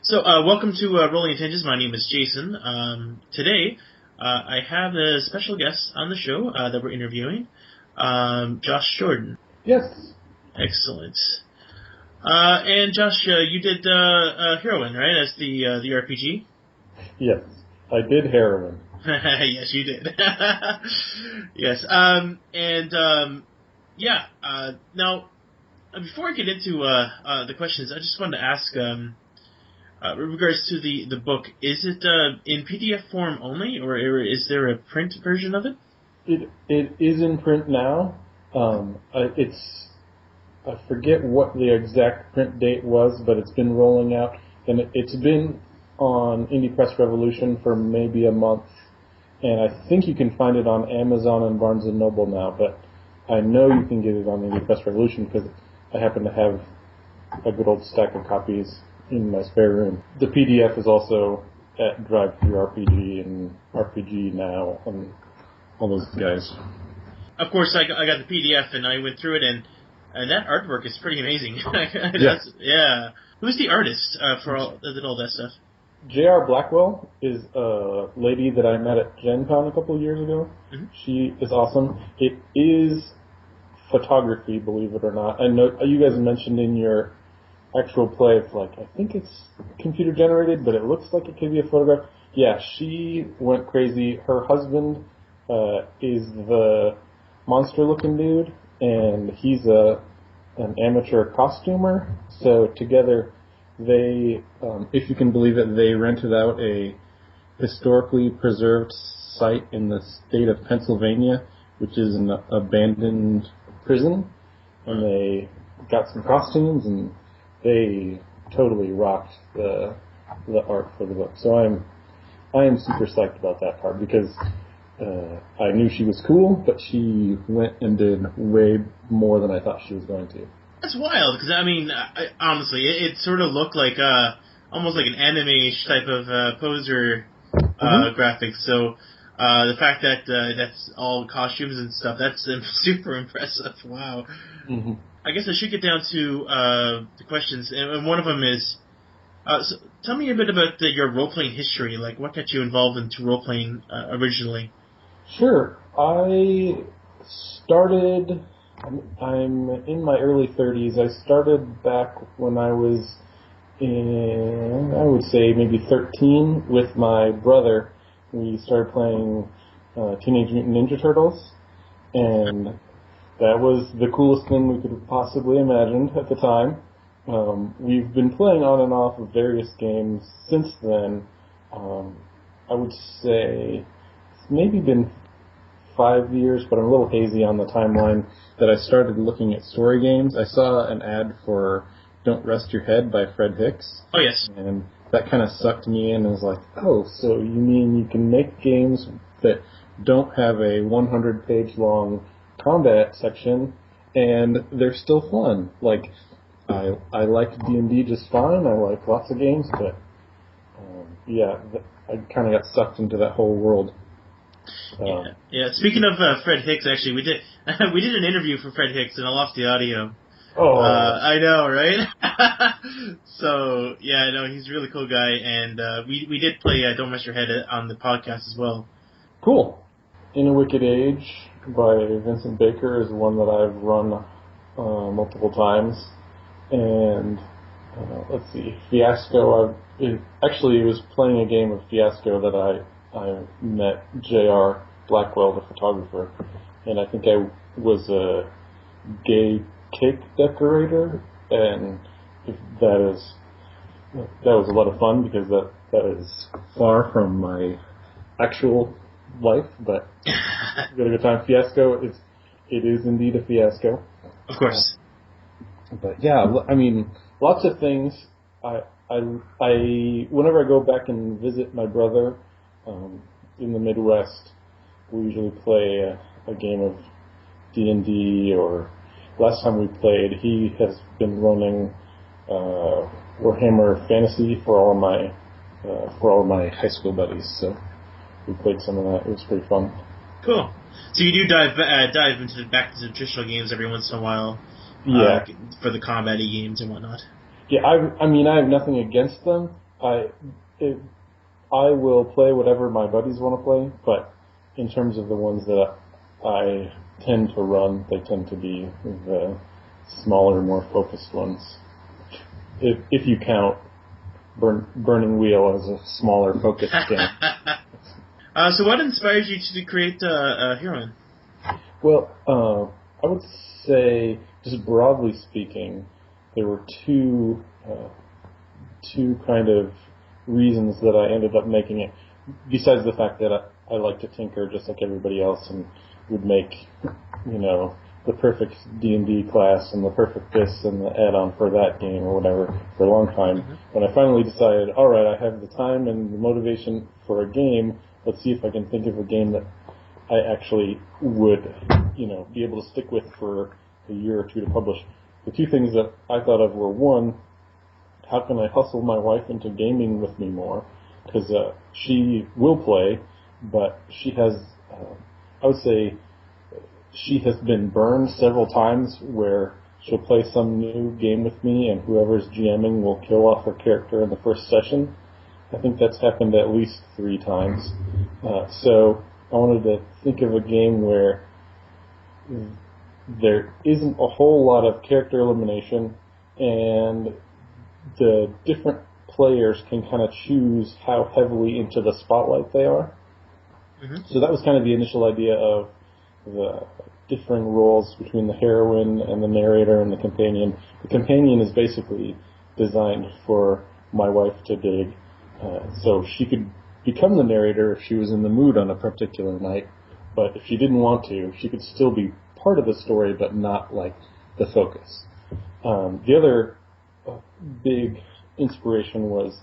So, welcome to Rolling Intentions. My name is Jason. Today, I have a special guest on the show that we're interviewing, Josh Jordan. Yes. Excellent. And Josh, you did Heroine, right, as the RPG? Yes, I did Heroine. Yes, you did. Yes. Now, before I get into the questions, I just wanted to ask, with regards to the book, is it in PDF form only, or is there a print version of it? It is in print now. I forget what the exact print date was, but it's been rolling out, and it's been on Indie Press Revolution for maybe a month, and I think you can find it on Amazon and Barnes & Noble now, but I know you can get it on Indie Press Revolution because I happen to have a good old stack of copies in my spare room. The PDF is also at Drive-Thru-RPG and RPG Now and all those guys. Of course, I got the PDF and I went through it, and that artwork is pretty amazing. Yeah. Who's the artist for all that stuff? J.R. Blackwell is a lady that I met at Gen Con a couple of years ago. Mm-hmm. She is awesome. It is photography, believe it or not. I know you guys mentioned in your actual play, it's like, I think it's computer generated, but it looks like it could be a photograph. Yeah, she went crazy. Her husband is the monster-looking dude, and he's an amateur costumer. So together, they, if you can believe it, they rented out a historically preserved site in the state of Pennsylvania, which is an abandoned prison, and they got some costumes, and they totally rocked the art for the book. So I am super psyched about that part because I knew she was cool, but she went and did way more than I thought she was going to. That's wild, because honestly, it sort of looked like almost like an anime-ish type of poser graphics. So the fact that that's all costumes and stuff, that's super impressive. Wow. Mm-hmm. I guess I should get down to the questions, and one of them is, so tell me a bit about your role-playing history. Like, what got you involved into role-playing originally? Sure. I'm in my early 30s. I started back when I was in, I would say, maybe 13 with my brother. We started playing Teenage Mutant Ninja Turtles, and that was the coolest thing we could possibly imagine at the time. We've been playing on and off of various games since then. I would say it's maybe been 5 years, but I'm a little hazy on the timeline, that I started looking at story games. I saw an ad for Don't Rest Your Head by Fred Hicks. Oh, yes. And that kind of sucked me in and was like, oh, so you mean you can make games that don't have a 100-page long combat section, and they're still fun. Like, I like D&D just fine. I like lots of games, but I kind of got sucked into that whole world. Yeah. Speaking of Fred Hicks, actually, we did an interview for Fred Hicks, and I lost the audio. Oh, I know, right? So yeah, no, he's a really cool guy, and we did play Don't Mess Your Head on the podcast as well. Cool. In a Wicked Age by Vincent Baker is one that I've run multiple times. And let's see, Fiasco. It was playing a game of Fiasco that I met J.R. Blackwell, the photographer, and I think I was a gay cake decorator, and that was a lot of fun because that is far from my actual life, but we had a good time. Fiasco it is indeed a fiasco. Of course. But yeah, I mean, lots of things. I whenever I go back and visit my brother in the Midwest, we usually play a game of D&D, or last time we played, he has been running Warhammer Fantasy for all of my high school buddies. So we played some of that. It was pretty fun. Cool. So you do dive back into traditional games every once in a while. Yeah. For the combat-y games and whatnot. Yeah, I mean, I have nothing against them. I it, I will play whatever my buddies want to play, but in terms of the ones that I tend to run, they tend to be the smaller, more focused ones. If you count Burning Wheel as a smaller, focused game. So what inspired you to create Heroine? Well, I would say, just broadly speaking, there were two kind of reasons that I ended up making it. Besides the fact that I like to tinker just like everybody else and would make, the perfect D&D class and the perfect this and the add-on for that game or whatever for a long time. Mm-hmm. When I finally decided, all right, I have the time and the motivation for a game, let's see if I can think of a game that I actually would, be able to stick with for a year or two to publish. The two things that I thought of were, one, how can I hustle my wife into gaming with me more? Because she will play, but she has, I would say, she has been burned several times where she'll play some new game with me and whoever's GMing will kill off her character in the first session. I think that's happened at least 3 times. So I wanted to think of a game where there isn't a whole lot of character elimination and the different players can kind of choose how heavily into the spotlight they are. Mm-hmm. So that was kind of the initial idea of the differing roles between the heroine and the narrator and the companion. The companion is basically designed for my wife to dig, so she could become the narrator if she was in the mood on a particular night, but if she didn't want to, she could still be part of the story, but not like the focus. The other big inspiration was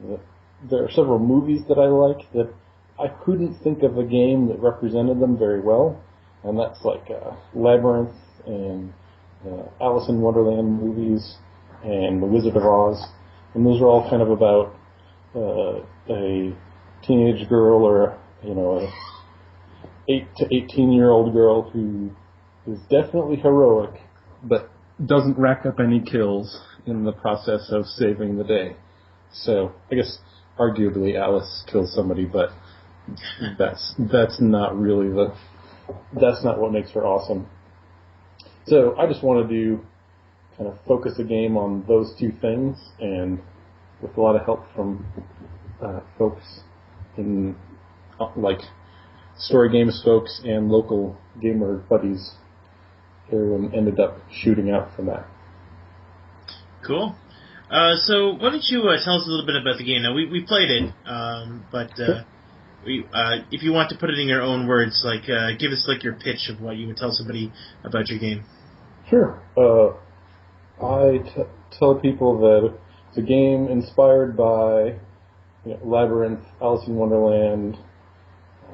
that there are several movies that I like that I couldn't think of a game that represented them very well, and that's like Labyrinth and Alice in Wonderland movies and The Wizard of Oz, and those are all kind of about a teenage girl or a 8 to 18-year-old girl who is definitely heroic, but doesn't rack up any kills in the process of saving the day. So I guess arguably Alice kills somebody, but that's not really that's not what makes her awesome. So I just want to do kind of focus a game on those two things, and with a lot of help from folks in like Story Games folks and local gamer buddies, everyone ended up shooting out from that. Cool. So why don't you tell us a little bit about the game? Now we played it, but if you want to put it in your own words, like give us like your pitch of what you would tell somebody about your game. Sure. I tell people that it's a game inspired by Labyrinth, Alice in Wonderland,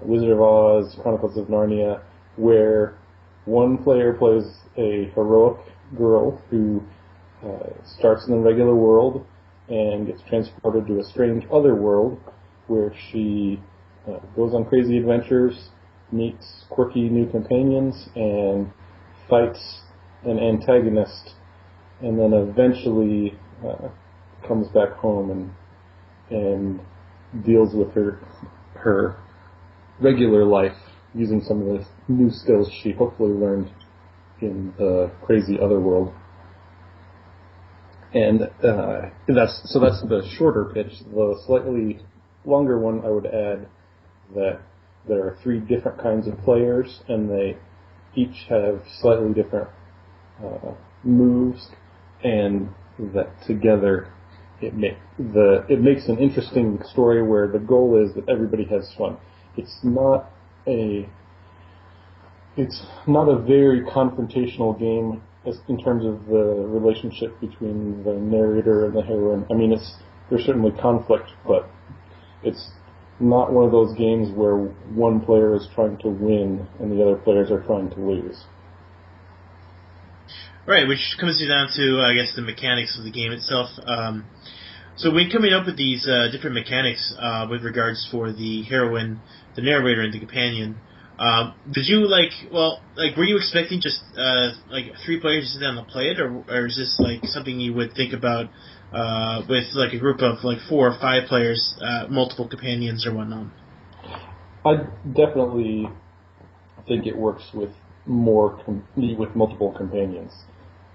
Wizard of Oz, Chronicles of Narnia, where one player plays a heroic girl who starts in the regular world and gets transported to a strange other world where she goes on crazy adventures, meets quirky new companions, and fights an antagonist, and then eventually comes back home and deals with her regular life using some of the new skills she hopefully learned in the crazy other world. And that's the shorter pitch. The slightly longer one, I would add that there are 3 different kinds of players, and they each have slightly different moves, and that together it makes an interesting story where the goal is that everybody has fun. It's not a very confrontational game in terms of the relationship between the narrator and the heroine. I mean, there's certainly conflict, but it's not one of those games where one player is trying to win and the other players are trying to lose. Right, which comes down to, I guess, the mechanics of the game itself. So when coming up with these different mechanics with regards for the heroine, the narrator, and the companion, did you were you expecting just 3 players to sit down and play it, or is this like something you would think about with like a group of like 4 or 5 players, multiple companions or whatnot? I definitely think it works with with multiple companions.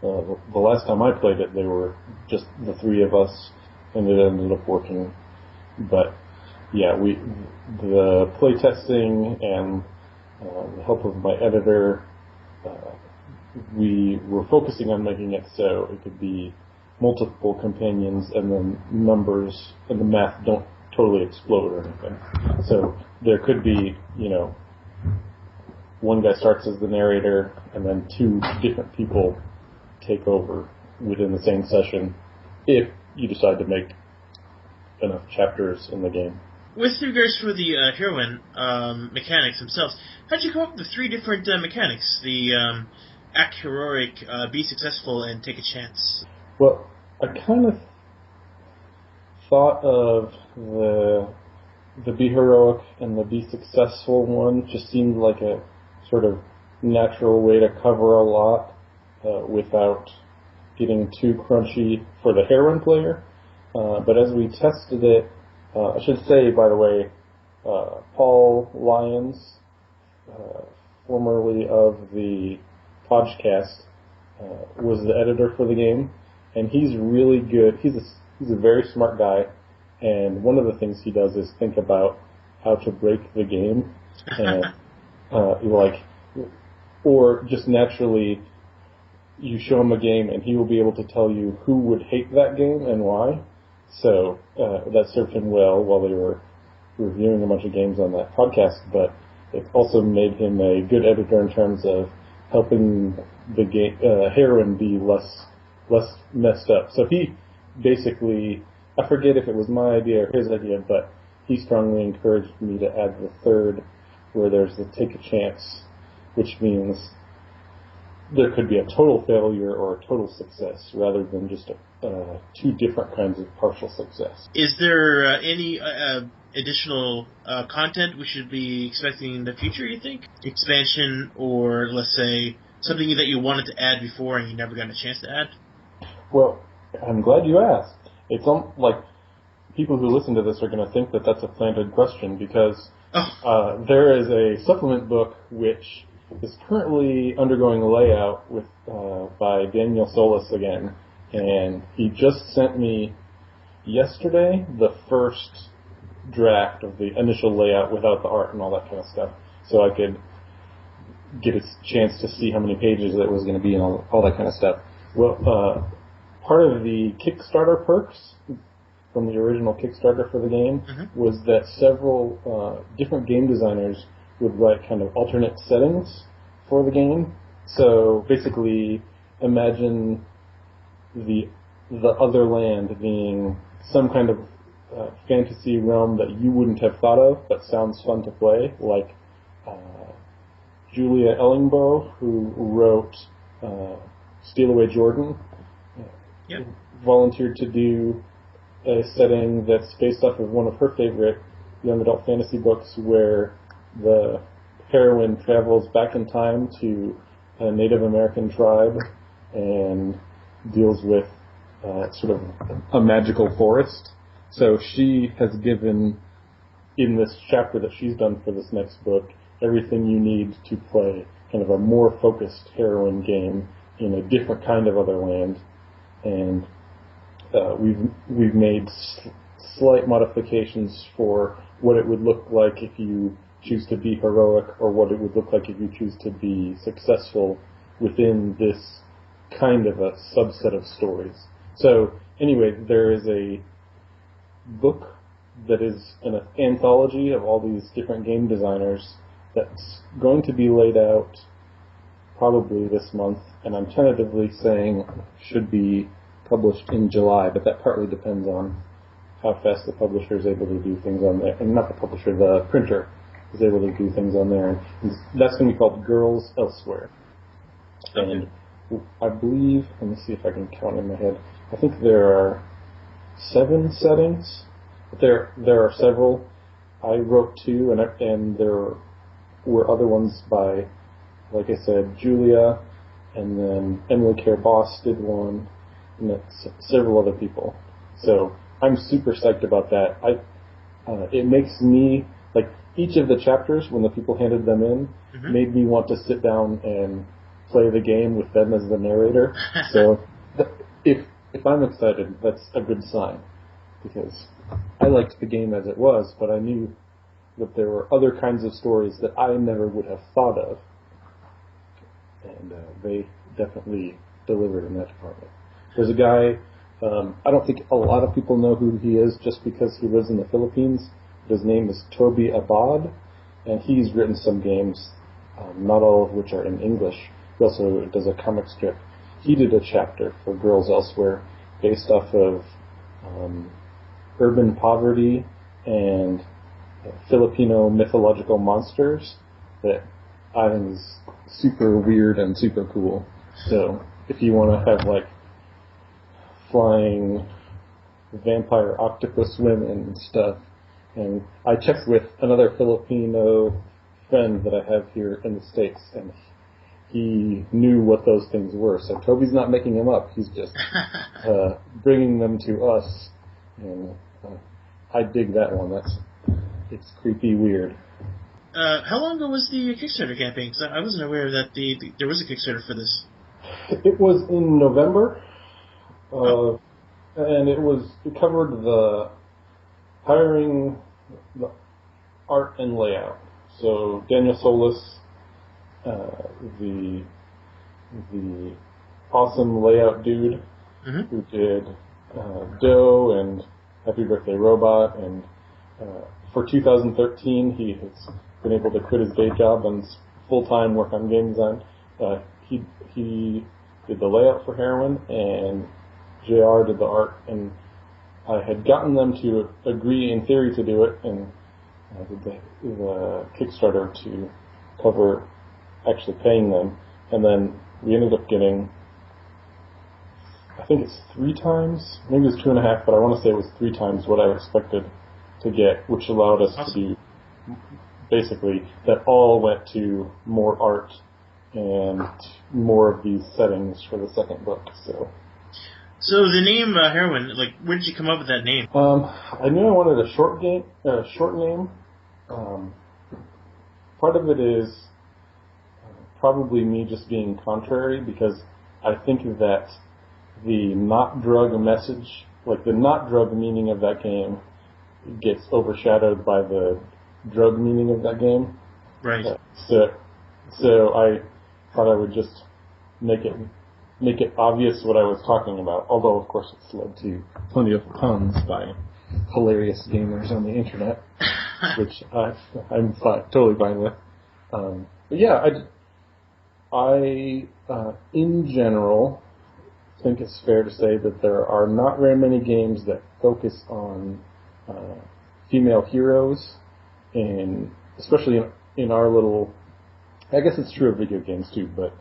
The last time I played it, they were just the 3 of us, and it ended up working. But yeah, the playtesting and the help of my editor, we were focusing on making it so it could be multiple companions, and then numbers and the math don't totally explode or anything. So there could be, one guy starts as the narrator, and then 2 different people take over within the same session if you decide to make enough chapters in the game. With regards to the Heroine mechanics themselves, how'd you come up with the 3 different mechanics? The act heroic, be successful, and take a chance. Well, I kind of thought of the be heroic and the be successful one just seemed like a sort of natural way to cover a lot without getting too crunchy for the Heroine player. But as we tested it, I should say, by the way, Paul Lyons, formerly of the podcast, was the editor for the game, and he's really good. He's a very smart guy, and one of the things he does is think about how to break the game, and or just naturally, you show him a game, and he will be able to tell you who would hate that game and why. So that served him well while they were reviewing a bunch of games on that podcast, but it also made him a good editor in terms of helping the game Heroine be less messed up. So he basically, I forget if it was my idea or his idea, but he strongly encouraged me to add the 3rd, where there's the take a chance, which means there could be a total failure or a total success rather than just 2 different kinds of partial success. Is there any additional content we should be expecting in the future, you think? Expansion, or let's say something that you wanted to add before and you never got a chance to add? Well, I'm glad you asked. It's like people who listen to this are going to think that that's a planted question, because there is a supplement book which is currently undergoing a layout with by Daniel Solis again, and he just sent me yesterday the first draft of the initial layout without the art and all that kind of stuff, so I could get a chance to see how many pages it was going to be and all that kind of stuff. Well, part of the Kickstarter perks from the original Kickstarter for the game was that several different game designers would write kind of alternate settings for the game. So basically, imagine the other land being some kind of fantasy realm that you wouldn't have thought of, but sounds fun to play, like Julia Ellingboe, who wrote Steal Away Jordan, volunteered to do a setting that's based off of one of her favorite young adult fantasy books, where the heroine travels back in time to a Native American tribe and deals with sort of a magical forest. So she has given, in this chapter that she's done for this next book, everything you need to play kind of a more focused heroine game in a different kind of other land. And we've made slight modifications for what it would look like if you choose to be heroic, or what it would look like if you choose to be successful within this kind of a subset of stories. So anyway, there is a book that is an anthology of all these different game designers that's going to be laid out probably this month, and I'm tentatively saying should be published in July, but that partly depends on how fast the publisher is able to do things on there. And not the publisher, the printer is able to do things on there. And that's going to be called Girls Elsewhere. And I believe, let me see if I can count in my head, I think there are 7 settings. But there are several. I wrote 2, and there were other ones by, like I said, Julia, and then Emily Care Boss did one, and several other people. So I'm super psyched about that. It makes me, like, each of the chapters, when the people handed them in, made me want to sit down and play the game with them as the narrator. So if I'm excited, that's a good sign, because I liked the game as it was, but I knew that there were other kinds of stories that I never would have thought of, and they definitely delivered in that department. There's a guy, I don't think a lot of people know who he is just because he lives in the Philippines. His name is Toby Abad, and he's written some games, not all of which are in English. He also does a comic strip. He did a chapter for Girls Elsewhere based off of urban poverty and Filipino mythological monsters that I think is super weird and super cool. So if you want to have, like, flying vampire octopus women and stuff, and I checked with another Filipino friend that I have here in the States, and he knew what those things were. So Toby's not making them up. He's just bringing them to us, and I dig that one. It's creepy weird. How long ago was the Kickstarter campaign? Because I wasn't aware that there was a Kickstarter for this. It was in November, and it covered the hiring, the art and layout. So Daniel Solis, the awesome layout dude who did Doe and Happy Birthday Robot, and for 2013 he has been able to quit his day job and full-time work on game design. He did the layout for Heroine, and JR did the art, and I had gotten them to agree in theory to do it, and I did the Kickstarter to cover actually paying them, and then we ended up getting, I think it's 3 times, maybe it was 2.5, but I want to say it was 3 times what I expected to get, which allowed us to do, basically, that all went to more art and more of these settings for the second book. So the name Heroine, like, where did you come up with that name? I knew I wanted a short name. Part of it is probably me just being contrary, because I think that the not drug message, like the not drug meaning of that game, gets overshadowed by the drug meaning of that game. Right. So I thought I would just make it obvious what I was talking about, although of course it's led to plenty of puns by hilarious gamers on the internet, which I'm totally fine with. But yeah, I in general think it's fair to say that there are not very many games that focus on female heroes, and especially in our little, I guess it's true of video games too, but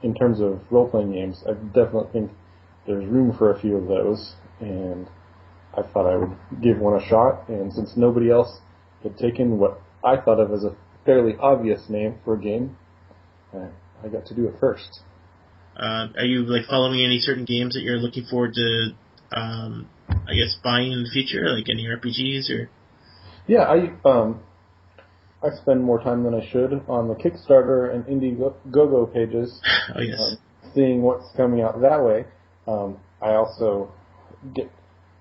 in terms of role-playing games, I definitely think there's room for a few of those, and I thought I would give one a shot, and since nobody else had taken what I thought of as a fairly obvious name for a game, I got to do it first. Are you, like, following any certain games that you're looking forward to, I guess, buying in the future, like any RPGs, or? Yeah, I spend more time than I should on the Kickstarter and Indiegogo pages, Oh, yes. Seeing what's coming out that way. I also get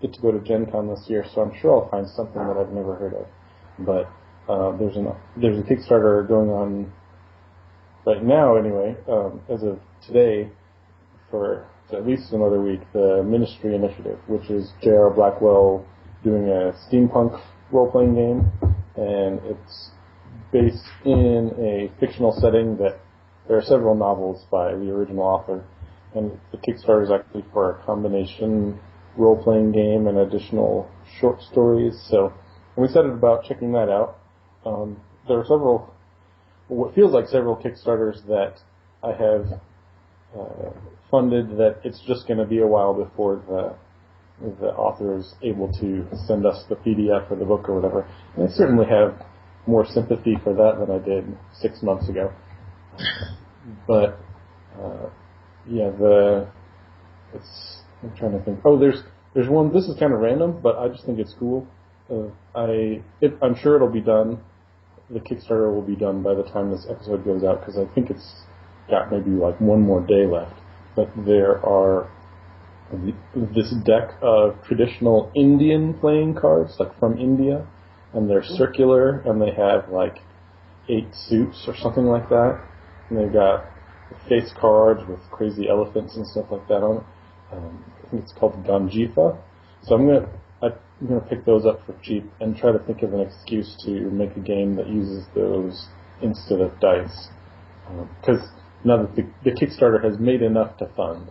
to go to Gen Con this year, so I'm sure I'll find something that I've never heard of. But there's a Kickstarter going on right now, anyway, as of today, for at least another week, the Ministry Initiative, which is J.R. Blackwell doing a steampunk role-playing game, and it's based in a fictional setting that there are several novels by the original author, and the Kickstarter is actually for a combination role-playing game and additional short stories. So when we set about checking that out, there are what feels like several Kickstarters that I have funded that it's just going to be a while before the author is able to send us the PDF or the book or whatever. And I certainly have more sympathy for that than I did 6 months ago. But yeah, I'm trying to think. Oh, there's There's one. This is kind of random, but I just think it's cool. I'm sure it'll be done. The Kickstarter will be done by the time this episode goes out because I think it's got maybe like one more day left. But there are this deck of traditional Indian playing cards, like from India, and they're circular, and they have like 8 suits or something like that, and they've got face cards with crazy elephants and stuff like that on it. I think it's called Ganjifa. So I'm gonna pick those up for cheap and try to think of an excuse to make a game that uses those instead of dice. Because now that the Kickstarter has made enough to fund,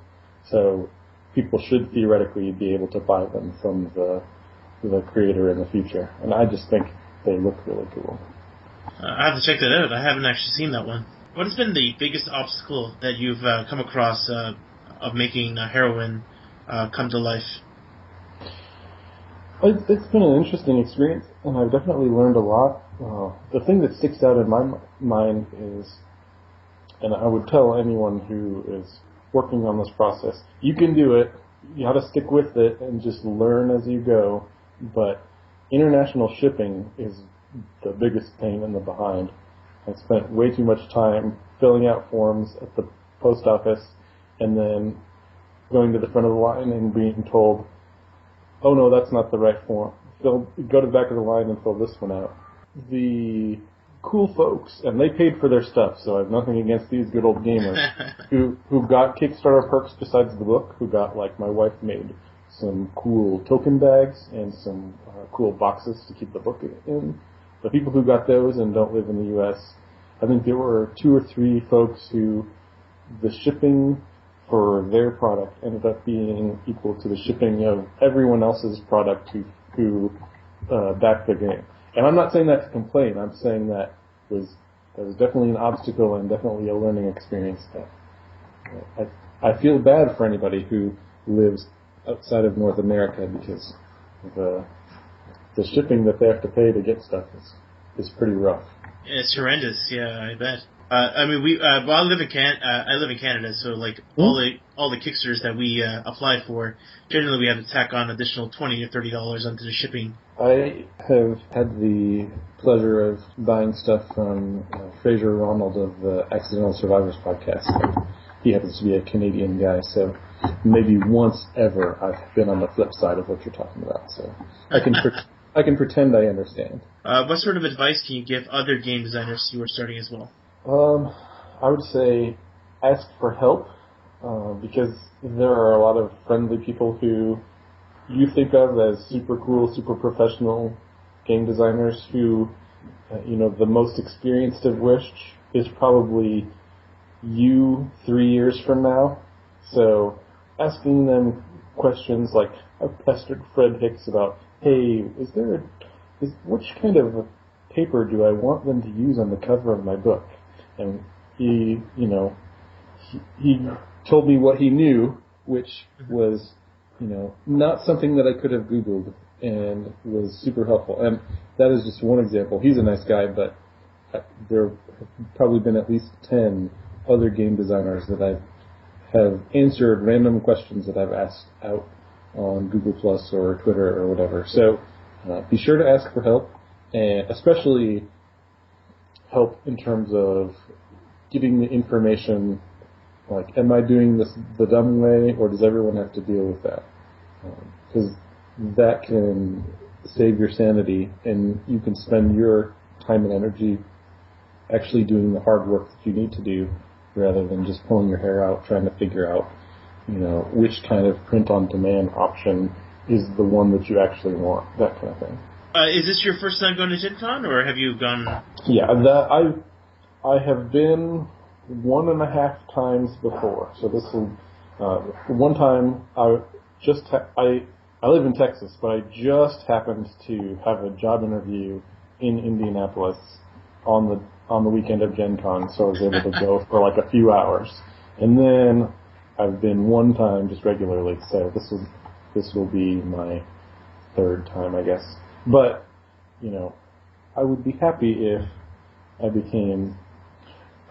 so people should theoretically be able to buy them from the creator in the future. And I just think they look really cool. I have to check that out. I haven't actually seen that one. What has been the biggest obstacle that you've come across of making Heroine come to life? It's been an interesting experience, and I've definitely learned a lot. The thing that sticks out in my mind is, and I would tell anyone who is working on this process, you can do it, you have to stick with it, and just learn as you go, but international shipping is the biggest pain in the behind. I spent way too much time filling out forms at the post office, and then going to the front of the line and being told, oh no, that's not the right form. Go to the back of the line and fill this one out. The cool folks, and they paid for their stuff, so I have nothing against these good old gamers, who got Kickstarter perks besides the book, who got, like, my wife made some cool token bags and some cool boxes to keep the book in. The people who got those and don't live in the U.S., I think there were 2 or 3 folks who the shipping for their product ended up being equal to the shipping of everyone else's product who backed the game. And I'm not saying that to complain. I'm saying that was definitely an obstacle and definitely a learning experience. I feel bad for anybody who lives outside of North America because the shipping that they have to pay to get stuff is pretty rough. It's horrendous. Yeah, I bet. I mean, well, I live in Canada, so like all the Kickstarters that we apply for, generally we have to tack on additional $20 or $30 onto the shipping. I have had the pleasure of buying stuff from Fraser Ronald of the Accidental Survivors podcast. He happens to be a Canadian guy, so maybe once ever I've been on the flip side of what you're talking about. So I can pretend I understand. What sort of advice can you give other game designers who are starting as well? I would say ask for help, because there are a lot of friendly people who you think of as super cool, super professional game designers who, the most experienced of which is probably you 3 years from now. So asking them questions like, I've pestered Fred Hicks about, hey, which kind of paper do I want them to use on the cover of my book? And he told me what he knew, which was, not something that I could have Googled, and was super helpful. And that is just one example. He's a nice guy, but there have probably been at least 10 other game designers that I have answered random questions that I've asked out on Google Plus or Twitter or whatever. So be sure to ask for help, and especially help in terms of getting the information, like, am I doing this the dumb way, or does everyone have to deal with that? Because that can save your sanity, and you can spend your time and energy actually doing the hard work that you need to do, rather than just pulling your hair out trying to figure out, which kind of print-on-demand option is the one that you actually want, that kind of thing. Is this your first time going to Gen Con, or have you gone? Yeah, I have been 1.5 times before. So this will one time I live in Texas, but I just happened to have a job interview in Indianapolis on the weekend of Gen Con, so I was able to go for like a few hours. And then I've been one time just regularly, so this will be my 3rd time, I guess. But, I would be happy if I became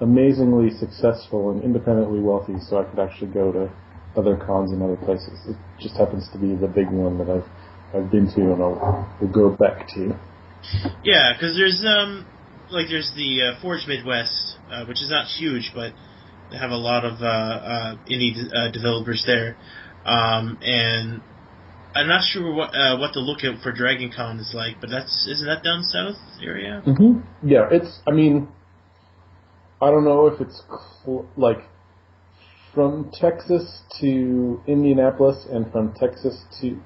amazingly successful and independently wealthy so I could actually go to other cons in other places. It just happens to be the big one that I've been to and will go back to. Yeah, because there's there's the Forge Midwest, which is not huge, but they have a lot of indie developers there, and I'm not sure what the lookout for Dragon Con is like, but isn't that down south area? Mm-hmm. Yeah, I mean, I don't know if it's from Texas to Indianapolis and from Texas to,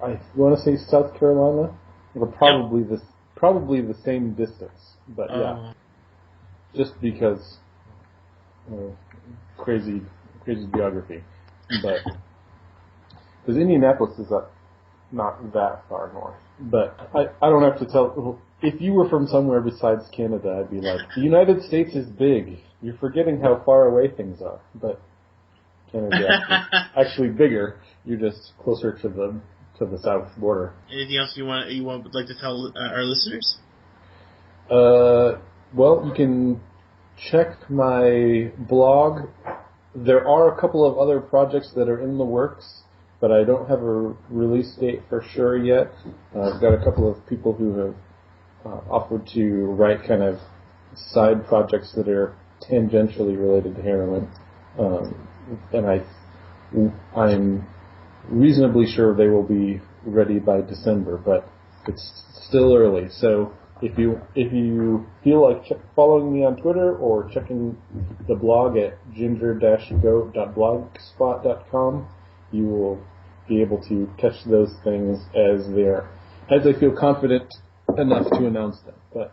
I want to say South Carolina. They're probably the same distance, but yeah, just because crazy geography. But because Indianapolis is not that far north, but I don't have to tell. If you were from somewhere besides Canada, I'd be like, the United States is big. You're forgetting how far away things are, but Canada's actually bigger. You're just closer to the south border. Anything else you would like to tell our listeners? Well, you can check my blog. There are a couple of other projects that are in the works, but I don't have a release date for sure yet. I've got a couple of people who have offered to write kind of side projects that are tangentially related to Heroine, and I'm reasonably sure they will be ready by December, but it's still early. So if you feel like following me on Twitter or checking the blog at ginger-goat.blogspot.com, you will be able to catch those things as I feel confident enough to announce them. But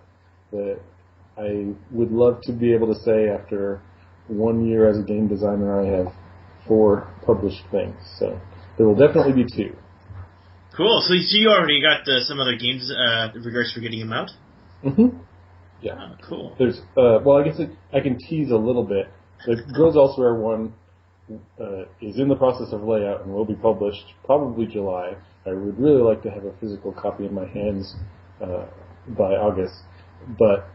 I would love to be able to say after 1 year as a game designer, I have 4 published things. So there will definitely be 2. Cool. So you already got some other games in regards for getting them out? Mm-hmm. Yeah. Oh, cool. There's well, I guess I can tease a little bit. The Girls Elsewhere one is in the process of layout and will be published probably July. I would really like to have a physical copy in my hands by August. But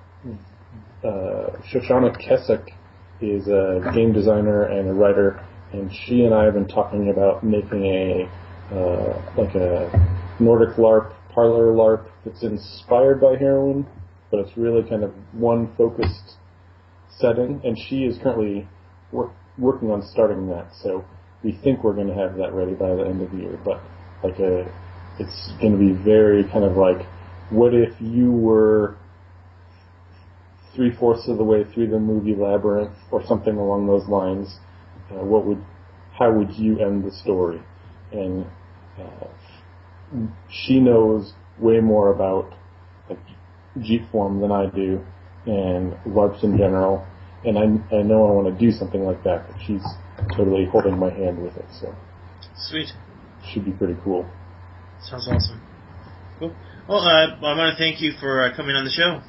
Shoshana Keswick is a game designer and a writer, and she and I have been talking about making a Nordic LARP, parlor LARP that's inspired by Heroine, but it's really kind of one focused setting, and she is currently working on starting that, so we think we're going to have that ready by the end of the year, but it's going to be very kind of like, what if you were 3/4 of the way through the movie Labyrinth, or something along those lines, how would you end the story? And she knows way more about Jeep form than I do, and LARPs in general, and I know I want to do something like that, but she's totally holding my hand with it, so. Sweet. Should be pretty cool. Sounds awesome. Cool. Well, I want to thank you for coming on the show.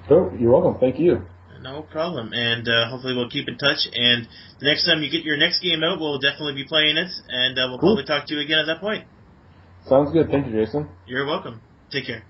Oh, you're welcome. Thank you. No problem. And hopefully we'll keep in touch. And the next time you get your next game out, we'll definitely be playing it. And we'll probably talk to you again at that point. Sounds good. Thank you, Jason. You're welcome. Take care.